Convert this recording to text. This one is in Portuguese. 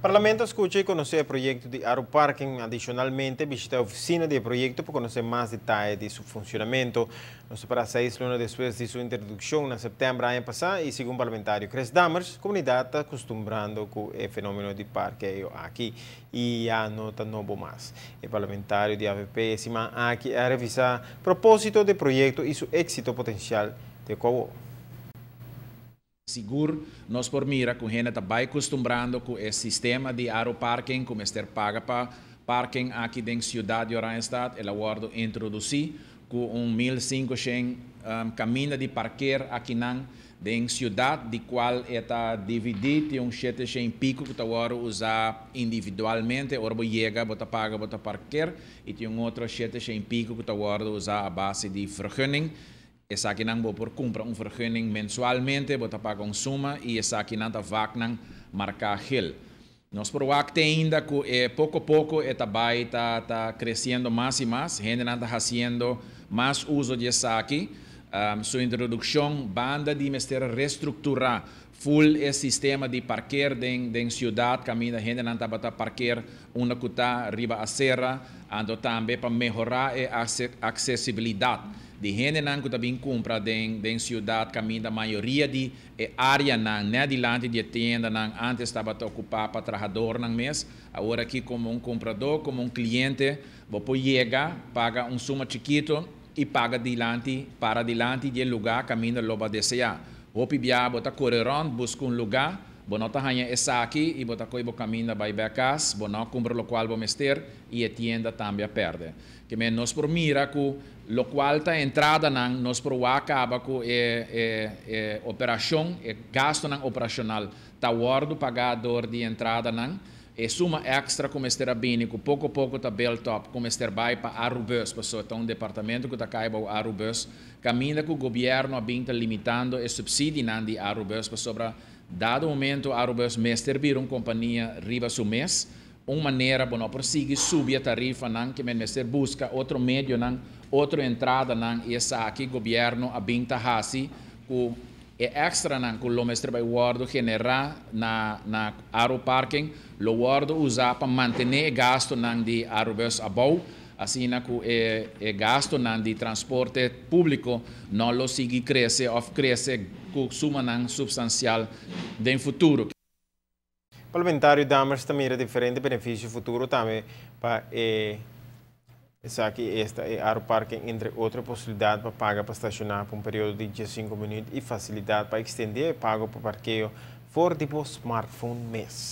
Parlamento escucha y conoce el proyecto de Aeroparking. Adicionalmente, visita la oficina del proyecto para conocer más detalles de su funcionamiento. No se para 6 lunes después de su introducción en septiembre del año pasado y según parlamentario Chris Dammers, la comunidad está acostumbrando con el fenómeno de parqueo aquí y ya no está nuevo más. El parlamentario de AVP estima aquí a revisar el propósito del proyecto y su éxito potencial de Cobo. Seguro, nós por mira que a gente está bem acostumbrando com esse sistema de aeroparking, como este paga para parking aqui dentro da cidade de Oranjestad, ela guarda introduzir com 1.500 caminhos de parquear aqui dentro da cidade, de qual está dividido em 700 pico que está usar individualmente, ora chega, bota paga, bota parquear, e tem outro 700 pico que está usar a base de vergunning. Essa aqui não vou por comprar vergunning mensualmente, vou pagar suma e essa aqui não vai marcar gel. Nós provamos que ainda que pouco a pouco está crescendo mais e mais, a gente está fazendo mais uso dessa aqui. Sua introdução, banda de reestruturar full esse sistema de parquear em cidade, caminho a gente não está parquear uma que está riba a serra, ando também para melhorar a acessibilidade. De gente que também compra em cidade, caminho da maioria de área não delante de tenda, antes estava ocupado para trabalhador não mês, agora aqui como comprador, como cliente, vou chegar, paga suma chiquito e paga para delante de lugar, caminho da loba desejar. Vou pedir, vou correr buscar lugar, vou não hanya essa aqui e vou o caminho da vai casa, vou não comprar o qual vou mester e a tenda também perde. Que nós por mira que lo qual está entrada nós por acaba com operação, gasto operacional, tá guardo pagador de entrada suma extra como ester bínico, pouco a pouco tá built up, como ester vai para Arubus, pessoa tá departamento que tá caibo Arubus, caminha que o governo está limitando o subsídio de Arubus, para dado momento Arubus mester vir companhia riba su mês, maneira para prosseguir subir a tarifa que mester busca outro meio outra entrada e essa aqui governo abinta hasi com extra que o mestre vai guardo generar na aeroparking lo guardo usar para manter gasto de aerobus above assim que gasto de transporte público não lo sigue crescer ou cresce com suma substancial no futuro. O parlamentário Dammers também mira diferentes benefícios futuros também para aeroparking, entre outras possibilidades para pagar para estacionar por período de 15 minutos e facilidade para estender o pago para parqueio for tipo smartphone mês.